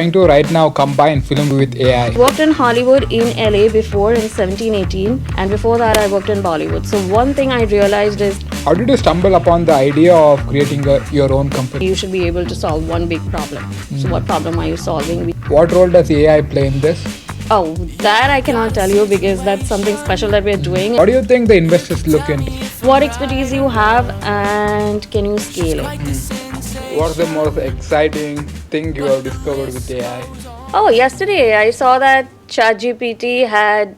Trying to right now combine film with AI. Worked in Hollywood in LA before in 1718, and before that I worked in Bollywood. So one thing I realized is How did you stumble upon the idea of creating your own company? you should be able to solve one big problem. So what problem are you solving? What role does AI play in this? Oh, that I cannot tell you because that's something special that we're doing. What do you think the investors look into? What expertise you have and can you scale it? What's the most exciting thing you have discovered with AI? Oh, yesterday I saw that ChatGPT had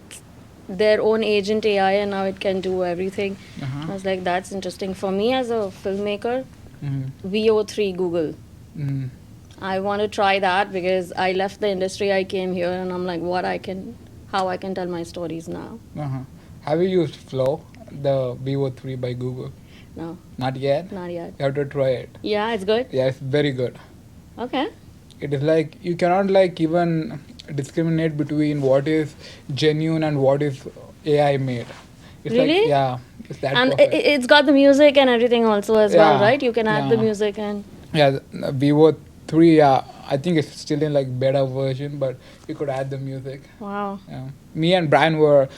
their own agent AI and now it can do everything. I was like, that's interesting. For me as a filmmaker, VO3 Google. I want to try that because I left the industry, I came here and I'm like, how I can tell my stories now. Have you used Flow, the VO3 by Google? No, Not yet? not yet. You have to try it. Yeah, it's good. Yeah, it's very good. Okay. It is like you cannot like even discriminate between what is genuine and what is AI made. It's Really? like yeah, it's that And perfect. it's got the music and everything also as well, Yeah, right? You can add the yeah. music and. Yeah, the Vivo 3, yeah, I think it's still in like beta version, but you could add the music. Wow. Yeah. Me and Brian were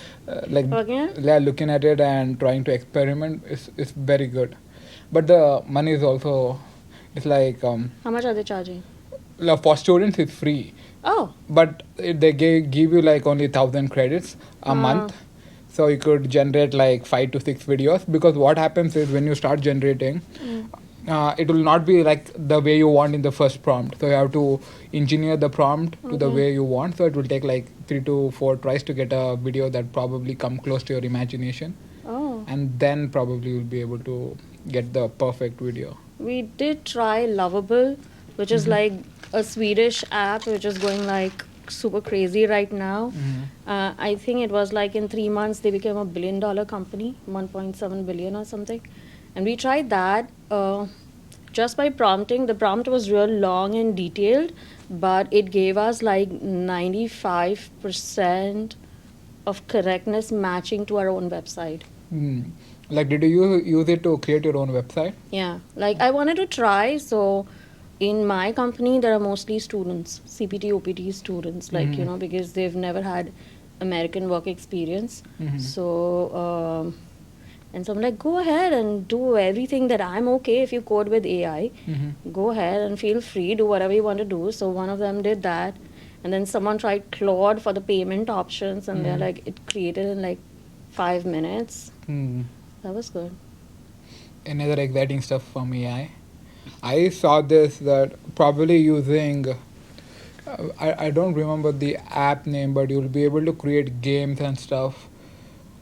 like Okay. yeah, looking at it and trying to experiment. It's very good, but the money is also it's like How much are they charging? for students it's free, Oh, but they give you like only 1,000 credits a month. So you could generate like 5 to 6 videos, because what happens is when you start generating, it will not be like the way you want in the first prompt. So you have to engineer the prompt to the way you want. So it will take like 3 to 4 tries to get a video that probably come close to your imagination, oh. and then probably you'll be able to get the perfect video. We did try Lovable, which is like a Swedish app which is going like super crazy right now. I think it was like in 3 months they became $1 billion company, 1.7 billion or something. And we tried that just by prompting. The prompt was real long and detailed, but it gave us like 95% of correctness matching to our own website. Like, did you use it to create your own website? Yeah, like I wanted to try. So in my company, there are mostly students, CPT, OPT students, like, because they've never had American work experience. So, and so I'm like, go ahead and do everything that I'm okay if you code with AI. Go ahead and feel free, do whatever you want to do. So one of them did that. And then someone tried Claude for the payment options, and they're like, it created in like 5 minutes. That was good. Any other exciting stuff from AI? I saw this that probably using I don't remember the app name, but you'll be able to create games and stuff.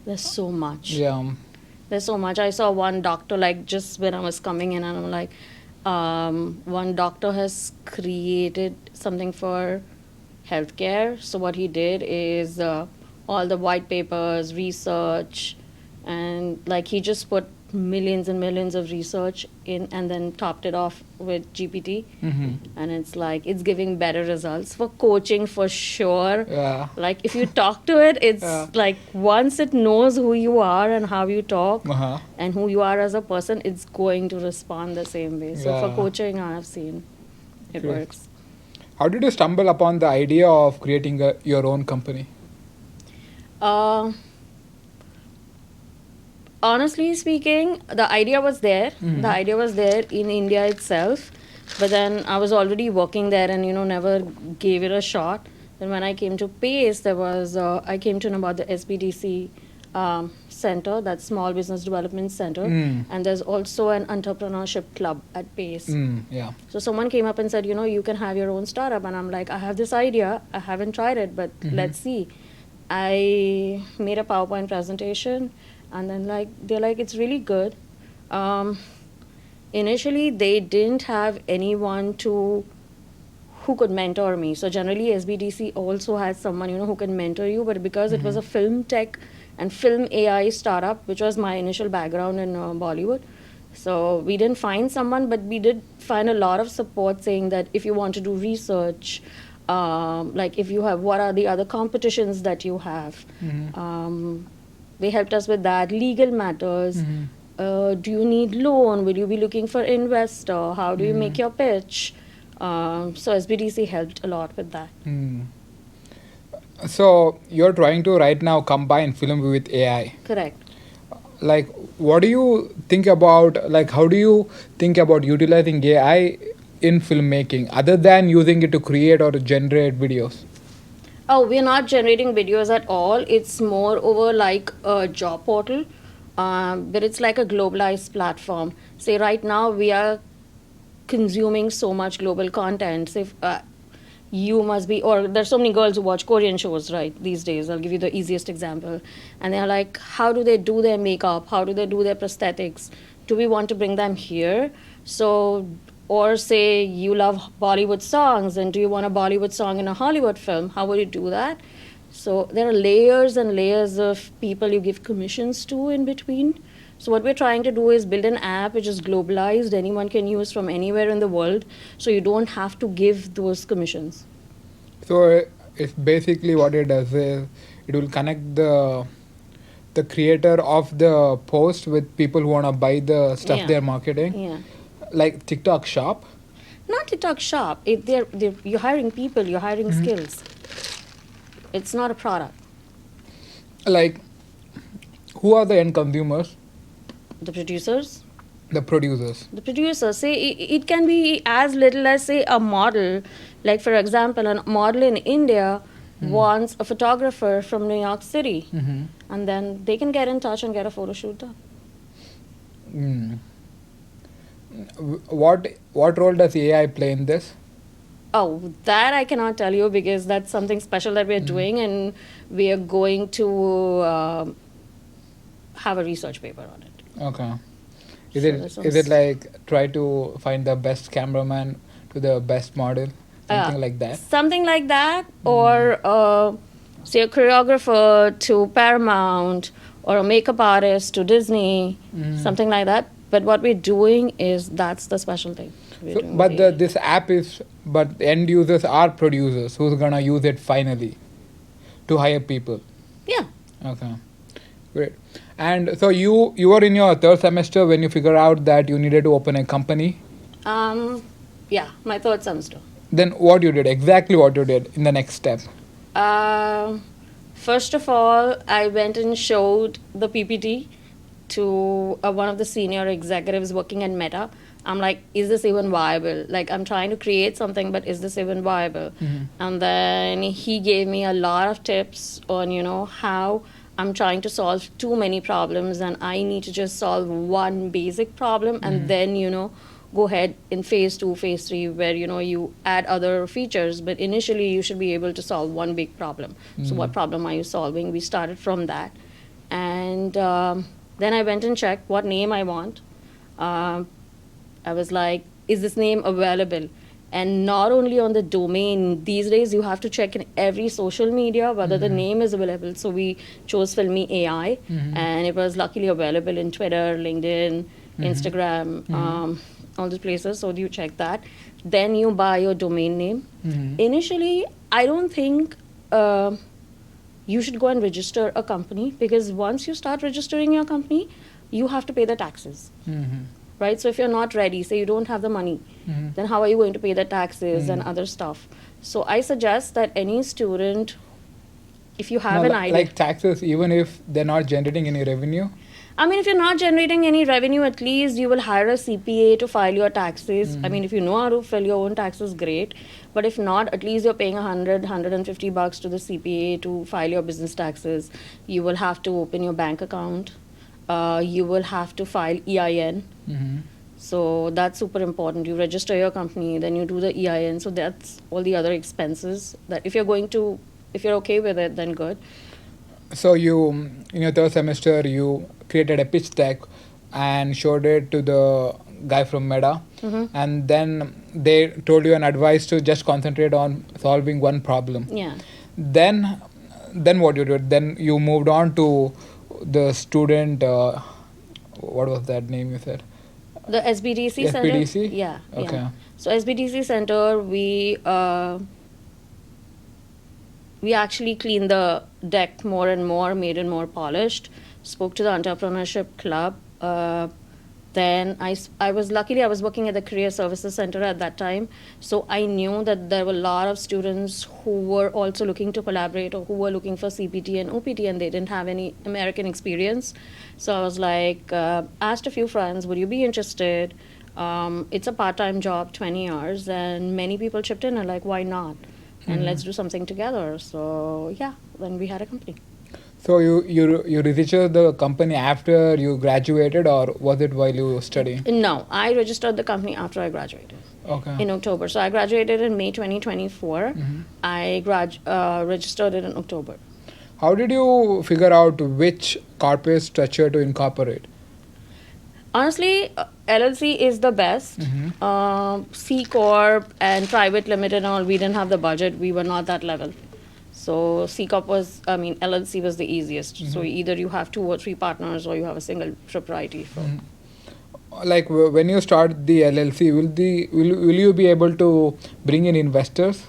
There's so much. Yeah. There's so much. I saw one doctor, like, just when I was coming in, and I'm like, one doctor has created something for healthcare. So what he did is all the white papers, research, and like he just put millions and millions of research in and then topped it off with GPT. And it's like, it's giving better results for coaching for sure. Yeah. Like if you talk to it, it's like once it knows who you are and how you talk and who you are as a person, it's going to respond the same way. So for coaching, I have seen it works. How did you stumble upon the idea of creating your own company? Honestly speaking, the idea was there. The idea was there in India itself. But then I was already working there and, never gave it a shot. Then when I came to PACE, there was, I came to know about the SBDC center, that Small Business Development Center. And there's also an entrepreneurship club at PACE. Yeah. So someone came up and said, you can have your own startup. And I'm like, I have this idea. I haven't tried it, but let's see. I made a PowerPoint presentation. And then they're like, it's really good. Initially, they didn't have anyone who could mentor me. So generally, SBDC also has someone, who can mentor you. But because it was a film tech and film AI startup, which was my initial background in Bollywood, so we didn't find someone, but we did find a lot of support saying that if you want to do research, like if you have, what are the other competitions that you have? They helped us with that. Legal matters. Do you need loan? Will you be looking for investor? How do you make your pitch? So SBDC helped a lot with that. So you're trying to right now combine film with AI. Correct. Like, what do you think about, like, how do you think about utilizing AI in filmmaking other than using it to create or to generate videos? Oh, we're not generating videos at all. It's more over like a job portal, but it's like a globalized platform. Say right now we are consuming so much global content. So if you must be, or there's so many girls who watch Korean shows right these days. I'll give you the easiest example, and they're like, how do they do their makeup? How do they do their prosthetics? Do we want to bring them here? So, or say you love Bollywood songs, and do you want a Bollywood song in a Hollywood film? How would you do that? So there are layers and layers of people you give commissions to in between. So what we're trying to do is build an app which is globalized, anyone can use from anywhere in the world, so you don't have to give those commissions. So it's basically what it does is it will connect the creator of the post with people who want to buy the stuff Yeah. they're marketing, Yeah. like TikTok Shop. Not TikTok Shop. You're hiring people, you're hiring skills. It's not a product. Like, who are the end consumers? The producers, The producers. say it can be as little as say a model. Like for example, a model in India wants a photographer from New York City, and then they can get in touch and get a photo shoot done. Mm. What role does AI play in this? Oh, that I cannot tell you because that's something special that we're doing, and we are going to have a research paper on it. Okay. Is So it this is it one's- like try to find the best cameraman to the best model, something like that? Something like that, or say a choreographer to Paramount, or a makeup artist to Disney, something like that. But what we're doing is that's the special thing. We're So, doing but with the AI. this app is, but the end users are producers who's gonna use it finally to hire people. Yeah. Okay, great. And so you were in your third semester when you figure out that you needed to open a company. Yeah, my third semester. Then what you did, exactly what you did in the next step. First of all, I went and showed the PPT to one of the senior executives working at Meta. I'm like, is this even viable? Like, I'm trying to create something, but is this even viable? And then he gave me a lot of tips on, how I'm trying to solve too many problems, and I need to just solve one basic problem, and then, go ahead in phase 2, phase 3, where, you add other features. But initially, you should be able to solve one big problem. So what problem are you solving? We started from that. And then I went and checked what name I want. I was like, is this name available? And not only on the domain, these days you have to check in every social media whether the name is available. So we chose FilmyAl, and it was luckily available in Twitter, LinkedIn, Instagram, all these places. So you check that. Then you buy your domain name. Initially, I don't think you should go and register a company, because once you start registering your company, you have to pay the taxes. Right? So if you're not ready, say you don't have the money, then how are you going to pay the taxes and other stuff? So I suggest that any student, if you have No, an idea, like taxes, even if they're not generating any revenue. I mean, if you're not generating any revenue, at least you will hire a CPA to file your taxes. I mean, if you know how to file your own taxes, great. But if not, at least you're paying $150 to the CPA to file your business taxes. You will have to open your bank account. You will have to file EIN. So that's super important. You register your company, then you do the EIN. So that's all the other expenses that if you're okay with it, then good. So you, in your third semester, you created a pitch deck and showed it to the guy from Meta, and then they told you an advice to just concentrate on solving one problem. Yeah. Then what you did? Then you moved on to the student. What was that name you said? The SBDC Center? SBDC? Yeah. Okay. Yeah. So SBDC Center, we actually cleaned the deck more and more, made it more polished, spoke to the entrepreneurship club, Then I was luckily I was working at the career services center at that time, so I knew that there were a lot of students who were also looking to collaborate or who were looking for CPT and OPT and they didn't have any American experience. So I was like, asked a few friends, would you be interested? It's a part-time job, 20 hours, and many people chipped in and like, why not? And let's do something together. So yeah, then we had a company. So you registered the company after you graduated, or was it while you were studying? No, I registered the company after I graduated. Okay. In October. So I graduated in May 2024. I registered it in October. How did you figure out which corporate structure to incorporate? Honestly, LLC is the best. C Corp and private limited and all, we didn't have the budget. We were not that level. So C Corp LLC was the easiest. So either you have 2 or 3 partners or you have a single proprietary firm. Like when you start the LLC, will you be able to bring in investors?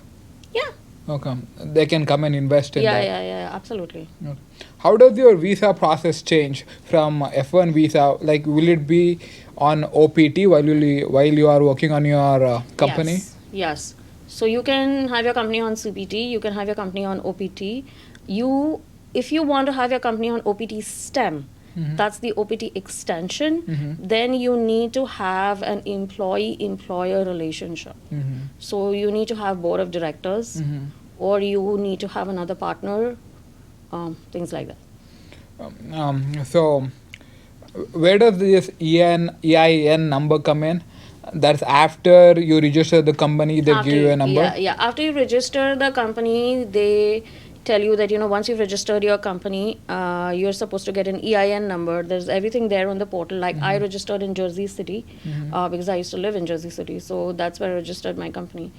Yeah. Okay, they can come and invest in that. Yeah, absolutely. Okay. How does your visa process change from F1 visa? Like, will it be on OPT while you are working on your company? Yes. So you can have your company on CPT. You can have your company on OPT. If you want to have your company on OPT STEM, that's the OPT extension, then you need to have an employee-employer relationship. So you need to have board of directors, or you need to have another partner, things like that. So, where does this EIN number come in? That's after you register the company, they give you a number? Yeah. After you register the company, they tell you that, once you've registered your company, you're supposed to get an EIN number. There's everything there on the portal. Like I registered in Jersey City because I used to live in Jersey City. So that's where I registered my company.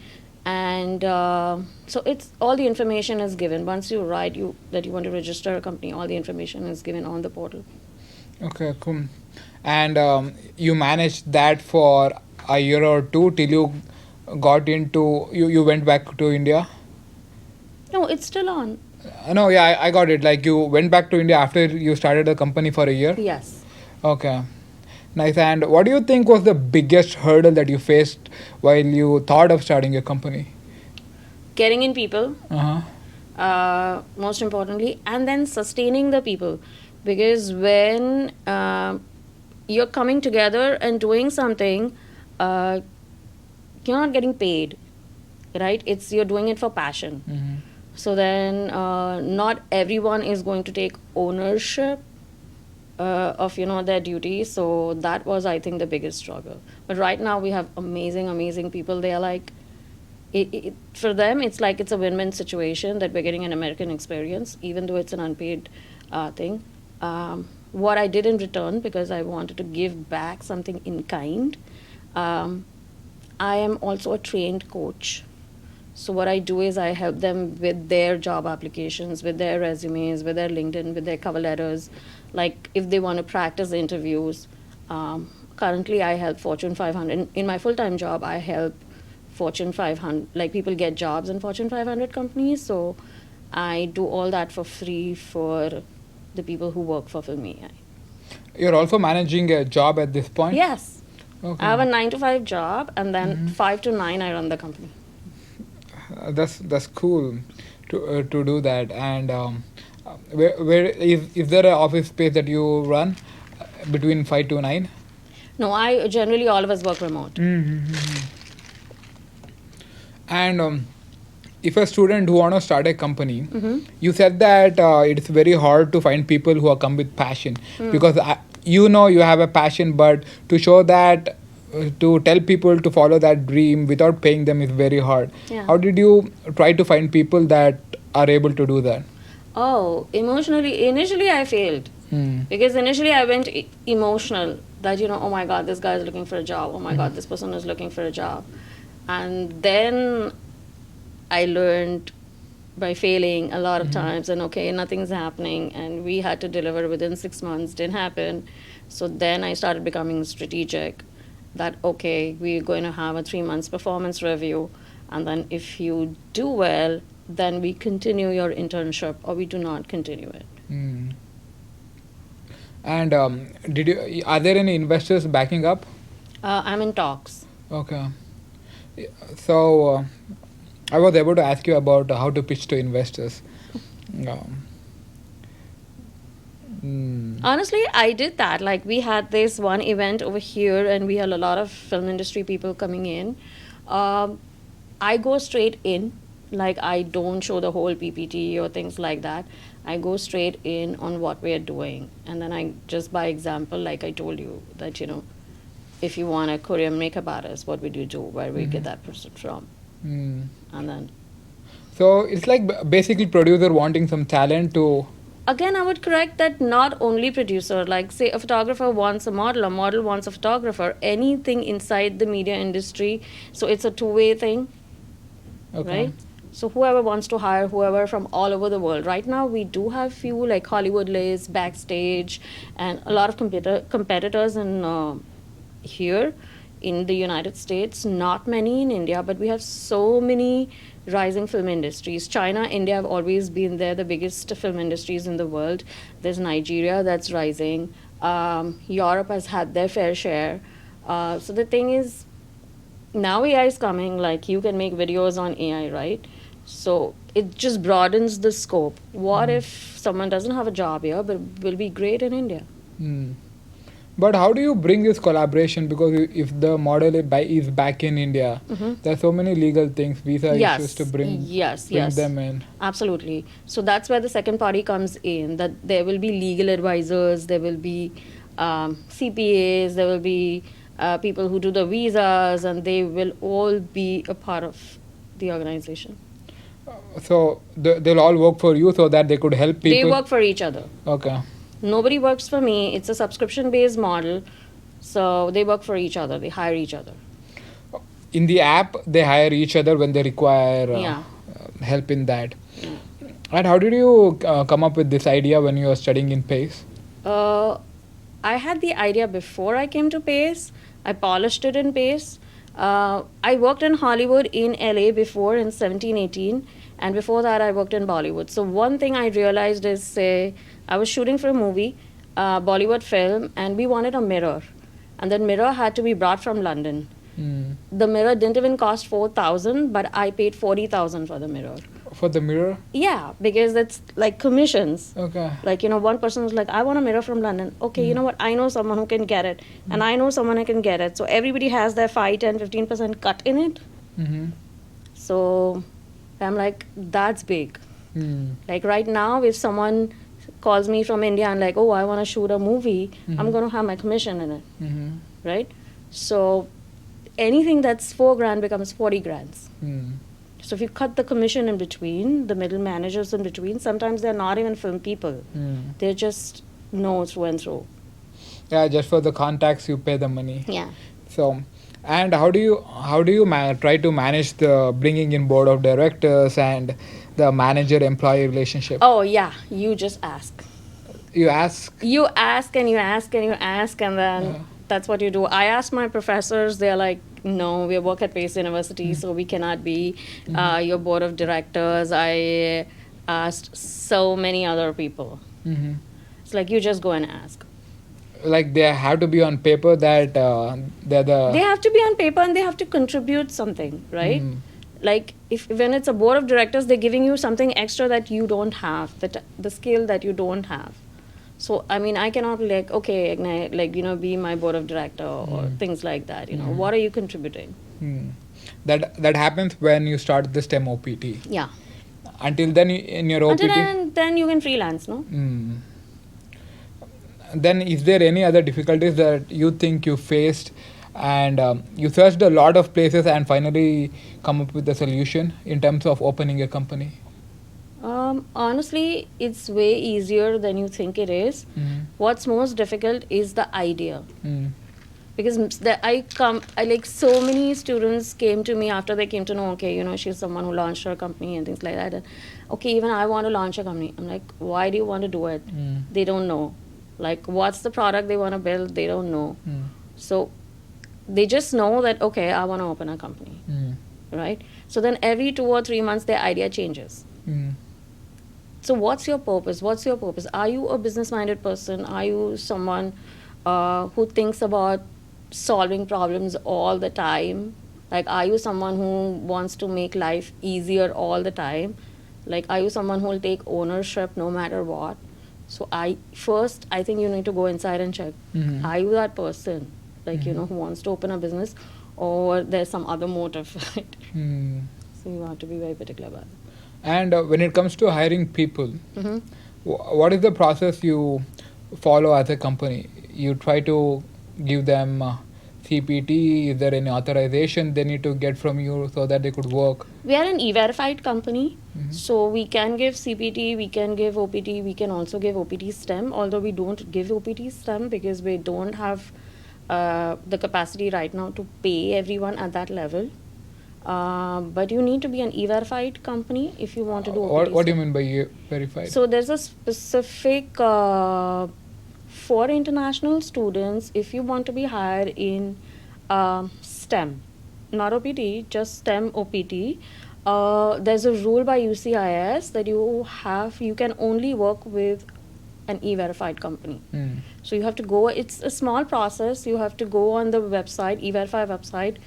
And so it's all the information is given. Once you write that you want to register a company, all the information is given on the portal. Okay, cool. And you managed that for a year or two till you got into, you went back to India? No, it's still on. No, yeah, I got it. Like you went back to India after you started the company for a year? Yes. Okay. Nice. And what do you think was the biggest hurdle that you faced while you thought of starting your company? Getting in people. Uh-huh. Most importantly, and then sustaining the people, because when you're coming together and doing something, you're not getting paid, right? You're doing it for passion. So then not everyone is going to take ownership of their duties. So that was, I think, the biggest struggle. But right now we have amazing people. They are like, for them, it's like it's a win-win situation that we're getting an American experience, even though it's an unpaid thing. What I did in return, because I wanted to give back something in kind, I am also a trained coach. So what I do is I help them with their job applications, with their resumes, with their LinkedIn, with their cover letters. Like if they want to practice interviews, currently I help Fortune 500. In my full-time job, I help Fortune 500, like people get jobs in Fortune 500 companies. So I do all that for free for the people who work for FilmyAl. You're also managing a job at this point? Yes. Okay. I have a 9 to 5 job, and then 5 to 9 I run the company. That's cool to do that. And where is there an office space that you run between 5 to 9? No, I generally all of us work remote. And if a student who want to start a company, you said that it's very hard to find people who are come with passion, because you have a passion, but to show that, to tell people to follow that dream without paying them is very hard. Yeah. How did you try to find people that are able to do that? Oh, initially I failed. Because initially I went emotional that, oh my God, this guy is looking for a job. Oh my God, this person is looking for a job. And then I learned by failing a lot of times, and okay, nothing's happening, and we had to deliver within 6 months, didn't happen. So then I started becoming strategic that, okay, we're going to have a 3 months performance review, and then if you do well, then we continue your internship or we do not continue it. And are there any investors backing up? I'm in talks. Okay. So I was able to ask you about how to pitch to investors. Um, Honestly, I did that. Like, we had this one event over here, and we had a lot of film industry people coming in. I go straight in. Like, I don't show the whole PPT or things like that. I go straight in on what we are doing. And then I just, by example, like I told you, that, if you want a Korean makeup artist, what would you do? Where we get that person from? And then So it's like basically producer wanting some talent to. again, I would correct that not only producer, like say a photographer wants a model wants a photographer, anything inside the media industry. So it's a two-way thing, Okay. right? So whoever wants to hire whoever from all over the world. Right now, we do have few like Hollywood lists, Backstage, and a lot of competitors in here in the United States. Not many in India, but we have so many rising film industries. China, India have always been there, the biggest film industries in the world. There's Nigeria that's rising. Europe has had their fair share. So the thing is, now AI is coming, like you can make videos on AI, right? So it just broadens the scope. What if someone doesn't have a job here but will be great in India? But how do you bring this collaboration? Because if the model is back in India, there are so many legal things, visa issues to bring them in. Absolutely. So that's where the second party comes in, that there will be legal advisors, there will be CPAs, there will be people who do the visas, and they will all be a part of the organization. So they'll all work for you so that they could help people? They work for each other. Okay. Nobody works for me. It's a subscription-based model. So they work for each other. They hire each other. In the app, they hire each other when they require help in that. Yeah. And how did you come up with this idea when you were studying in PACE? I had the idea before I came to PACE. I polished it in PACE. I worked in Hollywood in LA before in 17-18, and before that I worked in Bollywood. So one thing I realized is, say, I was shooting for a movie, Bollywood film, and we wanted a mirror. And that mirror had to be brought from London. The mirror didn't even cost 4,000, but I paid 40,000 for the mirror. For the mirror? Yeah, because it's like commissions. Okay. Like, one person was like, I want a mirror from London. Okay, you know what? I know someone who can get it. And I know someone who can get it. So everybody has their 5, 10, 15% cut in it. So I'm like, that's big. Like right now, if someone calls me from India and like, oh, I want to shoot a movie, I'm going to have my commission in it. Right? So anything that's $4,000 becomes 40 grand. So if you cut the commission in between, the middle managers in between, sometimes they're not even film people. They're just know through and through. Yeah, just for the contacts you pay the money. Yeah. So, and how do you try to manage the bringing in board of directors and the manager-employee relationship? Oh yeah, you just ask. You ask? You ask and you ask and you ask, and then that's what you do. I asked my professors, they're like, no, we work at Pace University, so we cannot be your board of directors. I asked so many other people. It's like, you just go and ask. Like they have to be on paper that they're the... They have to be on paper and they have to contribute something, right? Like when it's a board of directors, they're giving you something extra that you don't have, the skill that you don't have. So, I mean, I cannot like, okay, be my board of director or things like that. What are you contributing? That happens when you start the STEM OPT. Yeah. Until then, in your OPT... Until then you can freelance, no? Then is there any other difficulties that you think you faced and you searched a lot of places and finally come up with a solution in terms of opening a company? Honestly, it's way easier than you think it is. What's most difficult is the idea. Because so many students came to me after they came to know, okay, she's someone who launched her company and things like that. And, okay, even I want to launch a company. I'm like, why do you want to do it? They don't know. Like, what's the product they want to build? They don't know. So they just know that, okay, I want to open a company. Right? So then every 2 or 3 months, their idea changes. So what's your purpose? What's your purpose? Are you a business minded person? Are you someone who thinks about solving problems all the time? Like, are you someone who wants to make life easier all the time? Like, are you someone who will take ownership no matter what? So I think you need to go inside and check. Mhm. Are you that person, like, who wants to open a business, or there's some other motive, right? Hmm. So you have to be very particular about it. And when it comes to hiring people, Mm-hmm. what is the process you follow as a company? You try to give them CPT. Is there any authorization they need to get from you so that they could work? We are an e-verified company, so we can give CPT, we can give OPT, we can also give OPT STEM, although we don't give OPT STEM because we don't have the capacity right now to pay everyone at that level. But you need to be an e-verified company if you want to do OPT What do you STEM. mean by verified? So there's a specific for international students, if you want to be hired in STEM, not OPT, just STEM OPT. There's a rule by UCIS that you can only work with an e-verified company. Hmm. So you have to go. It's a small process. You have to go on the website, e-verify website,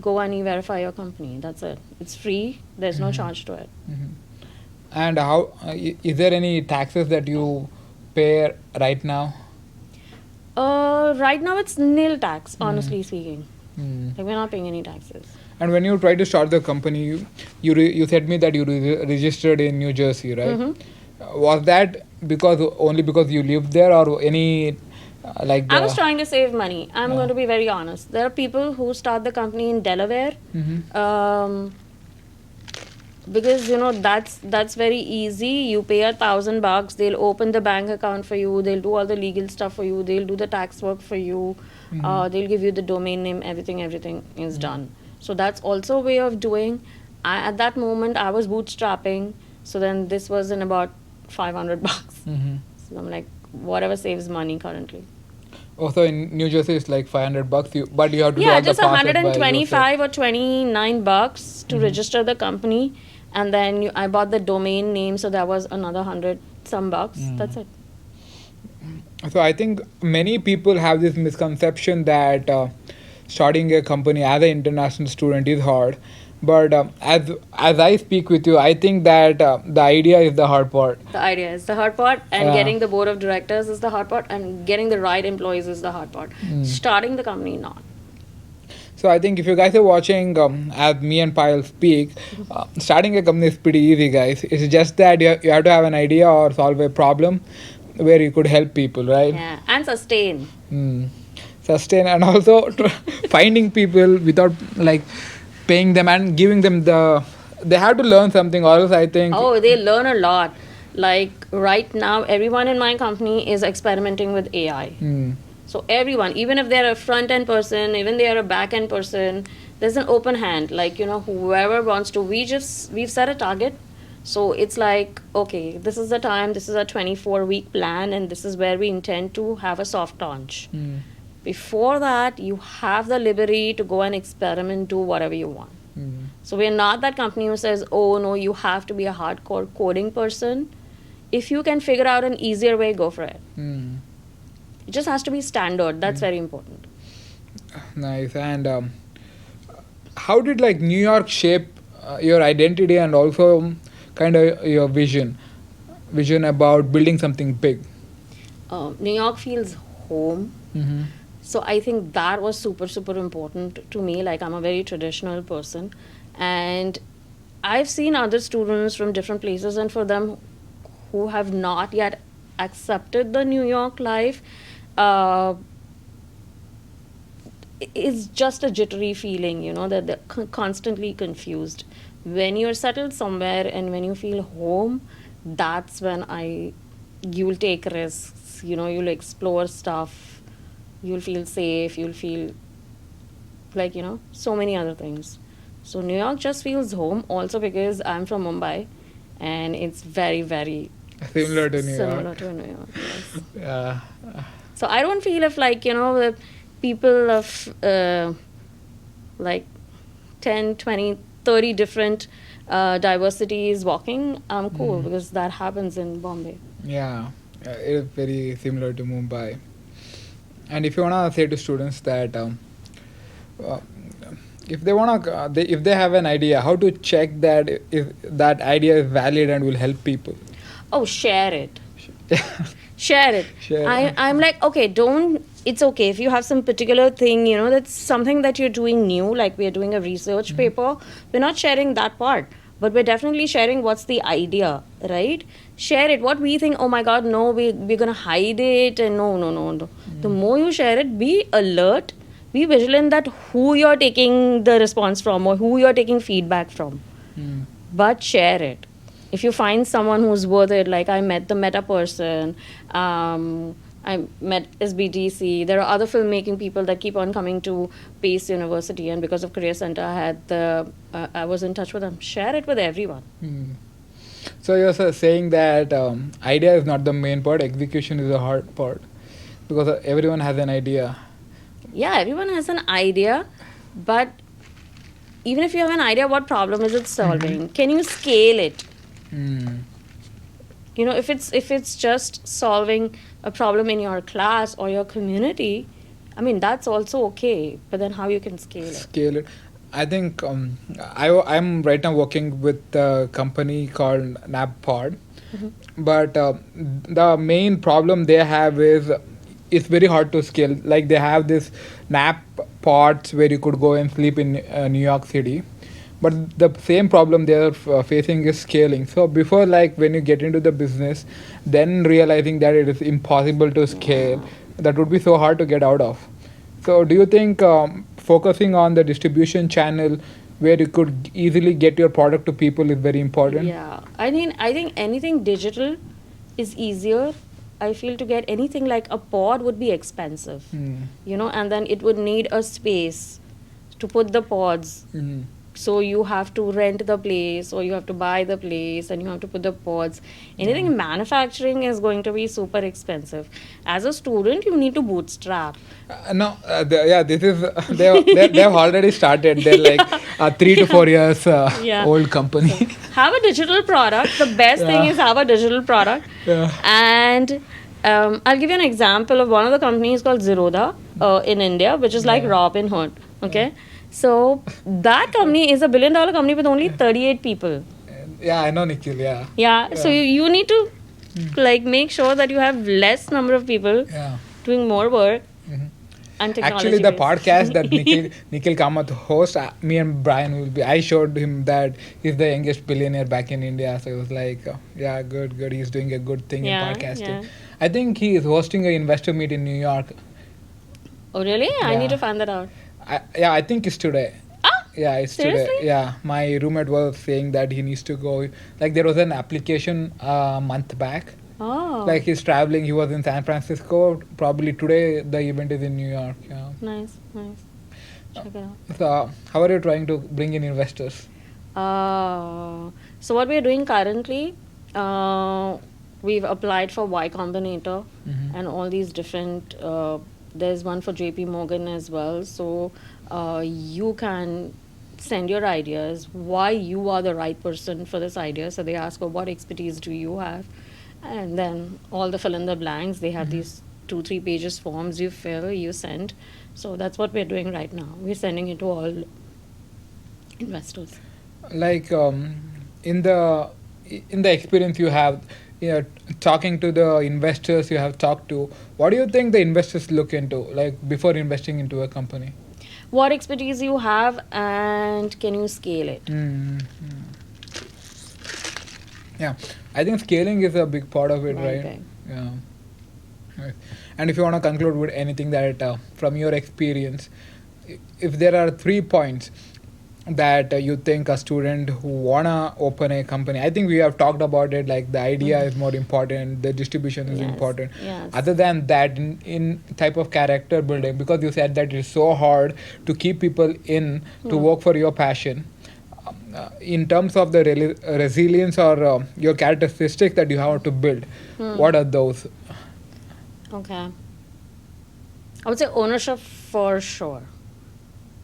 go and e-verify your company. That's it. It's free. There's no charge to it. Mhm. And how is there any taxes that you pay right now? Right now it's nil tax, honestly speaking. Hmm. Like, we're not paying any taxes. And when you try to start the company, you said me that you registered in New Jersey, right? Was that only because you lived there, or any like the? I was trying to save money. I'm going to be very honest. There are people who start the company in Delaware. Because that's very easy. You pay $1,000, they'll open the bank account for you, they'll do all the legal stuff for you, they'll do the tax work for you, they'll give you the domain name, everything is done. So that's also a way of doing. At that moment I was bootstrapping, so then this was in about $500. So I'm like, whatever saves money currently. Also in New Jersey, it's like $500. But you have to do Yeah, all the just process by yourself. 125 or $29 to register the company, and then I bought the domain name, so that was another 100 some bucks. That's it. So I think many people have this misconception that starting a company as an international student is hard. But as I speak with you, I think that the idea is the hard part. The idea is the hard part, and getting the board of directors is the hard part, and getting the right employees is the hard part. Starting the company, not. So I think if you guys are watching, as me and Payal speak, starting a company is pretty easy, guys. It's just that you have to have an idea or solve a problem where you could help people, right? Yeah, and sustain. Sustain, and also finding people without like paying them and giving them they have to learn something, or else I think. Oh, they learn a lot. Like, right now, everyone in my company is experimenting with AI. So everyone, even if they're a front-end person, even they're a back-end person, there's an open hand. Like, whoever wants to, we've set a target. So it's like, okay, this is the time, this is a 24-week plan, and this is where we intend to have a soft launch. Before that, you have the liberty to go and experiment, do whatever you want. So we're not that company who says, oh no, you have to be a hardcore coding person. If you can figure out an easier way, go for it. It just has to be standard. That's very important. Nice. And how did like New York shape your identity and also kind of your vision about building something big? New York feels home. So I think that was super, super important to me. Like, I'm a very traditional person. And I've seen other students from different places, and for them who have not yet accepted the New York life, it's just a jittery feeling, that they're constantly confused. When you're settled somewhere and when you feel home, that's when you'll take risks, you'll explore stuff. You'll feel safe, you'll feel like, so many other things. So New York just feels home, also because I'm from Mumbai, and it's very, very similar to New similar York. to New York, yes. Yeah. So I don't feel if the people of like 10, 20, 30 different diversity is walking, I'm cool because that happens in Bombay. Yeah, it's very similar to Mumbai. And if you wanna say to students that uh, if they wanna, if they have an idea, how to check that if that idea is valid and will help people. Oh, share it. Share it. Share. I'm like, okay, don't, it's okay if you have some particular thing, you know, that's something that you're doing new, like we're doing a research paper, we're not sharing that part, but we're definitely sharing what's the idea, right? Share it. What we think, oh my god, no, we're gonna hide it, and no. The more you share it, be alert, be vigilant that who you're taking the response from or who you're taking feedback from, but share it. If you find someone who's worth it, like I met the Meta person, I met SBDC. There are other filmmaking people that keep on coming to Pace University, and because of Career Center, I was in touch with them. Share it with everyone. So you're saying that idea is not the main part, execution is the hard part, because everyone has an idea. Yeah, everyone has an idea, but even if you have an idea, what problem is it solving? Can you scale it? You know, if it's just solving a problem in your class or your community, I mean, that's also okay, but then how you can scale it? Scale it. I think I'm right now working with a company called NapPod, but the main problem they have is it's very hard to scale. Like they have this nap pods where you could go and sleep in New York City, but the same problem they are facing is scaling. So before, like when you get into the business, then realizing that it is impossible to scale, that would be so hard to get out of. So do you think focusing on the distribution channel where you could easily get your product to people is very important? Yeah, I mean, I think anything digital is easier. I feel to get anything like a pod would be expensive, you know, and then it would need a space to put the pods. So you have to rent the place or you have to buy the place and you have to put the pods. Anything in manufacturing is going to be super expensive. As a student, you need to bootstrap. No, this is they've already started. They're like 3 to 4 years Yeah. old company. Have a digital product. The best thing is have a digital product. Yeah. And I'll give you an example of one of the companies called Zerodha in India, which is like Robin Hood. Okay. So that company is a $1 billion company with only 38 people. Yeah, I know Nikhil. Yeah. Yeah. So you need to like make sure that you have less number of people Yeah. doing more work and technology. Actually, the based. podcast that Nikhil Kamath hosts, me and Brian will be. I showed him that he's the youngest billionaire back in India. So it was like, yeah, good. He's doing a good thing in podcasting. Yeah. I think he is hosting an investor meet in New York. Oh really? I Yeah. need to find that out. I think it's today. Ah, Yeah, it's seriously? today. Yeah, my roommate was saying that he needs to go. Like there was an application a month back. Oh. Like he's traveling. He was in San Francisco. Probably today the event is in New York. Yeah. Nice. Check it out. So how are you trying to bring in investors? So what we're doing currently, we've applied for Y Combinator and all these different. There's one for JP Morgan as well. So you can send your ideas, why you are the right person for this idea. So they ask, oh, what expertise do you have? And then all the fill in the blanks. They have these 2-3 pages forms you fill, you send. So that's what we're doing right now. We're sending it to all investors. Like in the experience you have, talking to the investors you have talked to, what do you think the investors look into, like before investing into a company? What expertise you have and can you scale it? Yeah, I think scaling is a big part of it, right? Okay. Yeah. Right. And if you want to conclude with anything that from your experience, if there are 3 points that you think a student who wanna open a company, I think we have talked about it, like the idea is more important, the distribution is Yes, important. yes. Other than that, in type of character building, because you said that it's so hard to keep people in to work for your passion, in terms of the resilience or your characteristics that you have to build, what are those? Okay. I would say ownership for sure.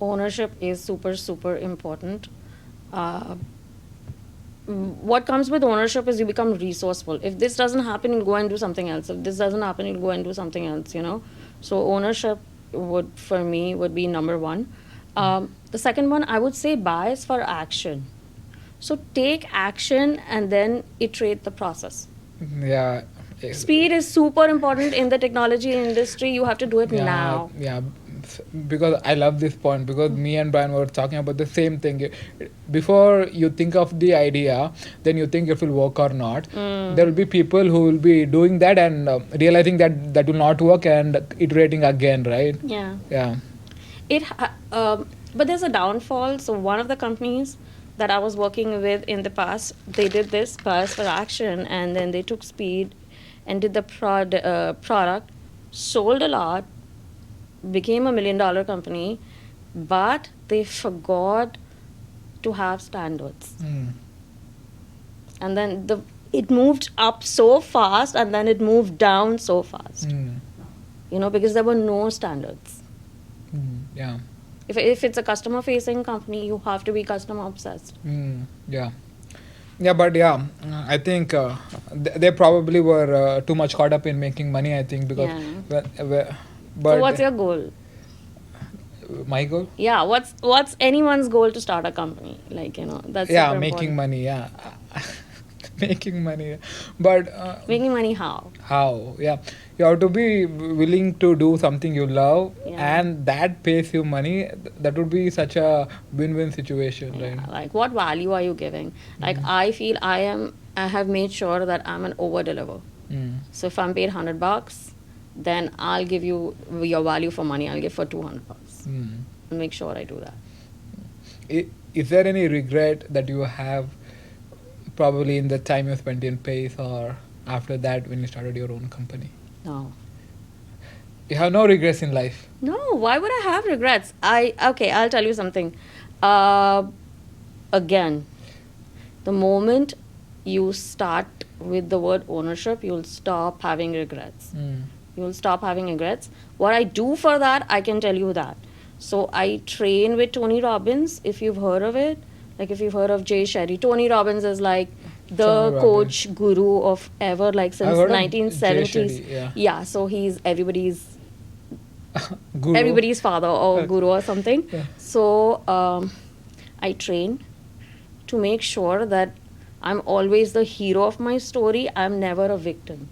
Ownership is super, super important. what comes with ownership is you become resourceful. If this doesn't happen, you'll go and do something else. If this doesn't happen, you'll go and do something else, you know. So ownership would, for me, would be number one. The second one, I would say bias for action. So take action and then iterate the process. Yeah. Speed is super important in the technology industry. You have to do it now. Yeah, because I love this point, because me and Brian were talking about the same thing. Before you think of the idea, then you think if it will work or not. There will be people who will be doing that and realizing that that will not work and iterating again, right? Yeah. Yeah. But there's a downfall. So one of the companies that I was working with in the past, they did this bias for action, and then they took speed and did the product, sold a lot, became $1 million company, but they forgot to have standards. And then it moved up so fast, and then it moved down so fast. You know, because there were no standards. Yeah. If it's a customer facing company, you have to be customer obsessed. Yeah. Yeah, but yeah, I think they probably were too much caught up in making money, I think, because but so what's your goal? My goal? Yeah, what's anyone's goal to start a company? Like, you know, that's super making important. money. Yeah. Making money, but Making money how? how? Yeah, you have to be willing to do something you love, Yeah. and that pays you money. That would be such a win-win situation, Yeah, right? like what value are you giving? Like I feel I have made sure that I'm an over deliver. So if I'm paid $100, then I'll give you your value for money. I'll give for $200. And make sure I do that. Is there any regret that you have, probably in the time you spent in Pace or after that when you started your own company? No. You have no regrets in life? No, why would I have regrets? Okay, I'll tell you something. Again, the moment you start with the word ownership, you'll stop having regrets. You'll stop having regrets. What I do for that, I can tell you that. So I train with Tony Robbins, if you've heard of it. Like if you've heard of Jay Shetty. Tony Robbins is like the coach guru of ever, like since 1970s. Yeah, so he's everybody's Guru. Everybody's father or guru or something. Yeah. So I train to make sure that I'm always the hero of my story. I'm never a victim.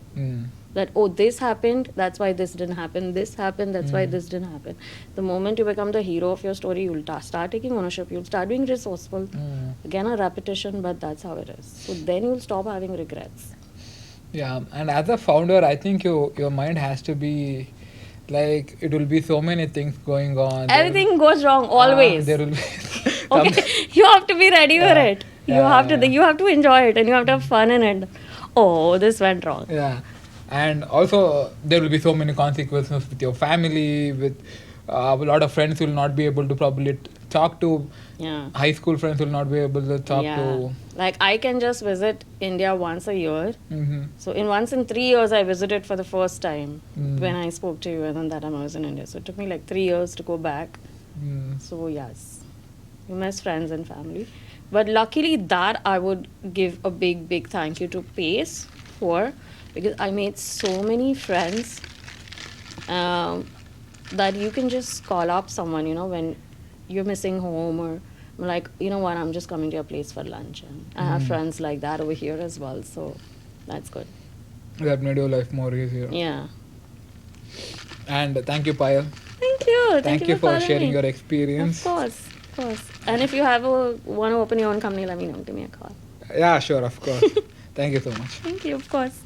That, oh, this happened, that's why this didn't happen. This happened, that's why this didn't happen. The moment you become the hero of your story, you'll start taking ownership. You'll start being resourceful. Again, a repetition, but that's how it is. So then you'll stop having regrets. Yeah, and as a founder, I think your mind has to be like, it will be so many things going on. Everything goes wrong always. There will be Okay, you have to be ready for it. You have to enjoy it, and you have to have fun in it. Oh, this went wrong. Yeah, and also there will be so many consequences with your family, with a lot of friends will not be able to probably talk to. Yeah. High school friends will not be able to talk to. Like I can just visit India once a year. So once in 3 years I visited for the first time when I spoke to you, and then that time I was in India. So it took me like 3 years to go back. So yes, you miss friends and family. But luckily that I would give a big thank you to Pace for, because I made so many friends that you can just call up someone, you know, when you're missing home, or like, you know what, I'm just coming to your place for lunch. And I have friends like that over here as well, so that's good. That made your life more easier. Yeah. And thank you, Payal. Thank you. Thank you for calling sharing me. your experience. Of course. And if you want to open your own company, let me know. Give me a call. Yeah, sure, of course. Thank you so much. Thank you, of course.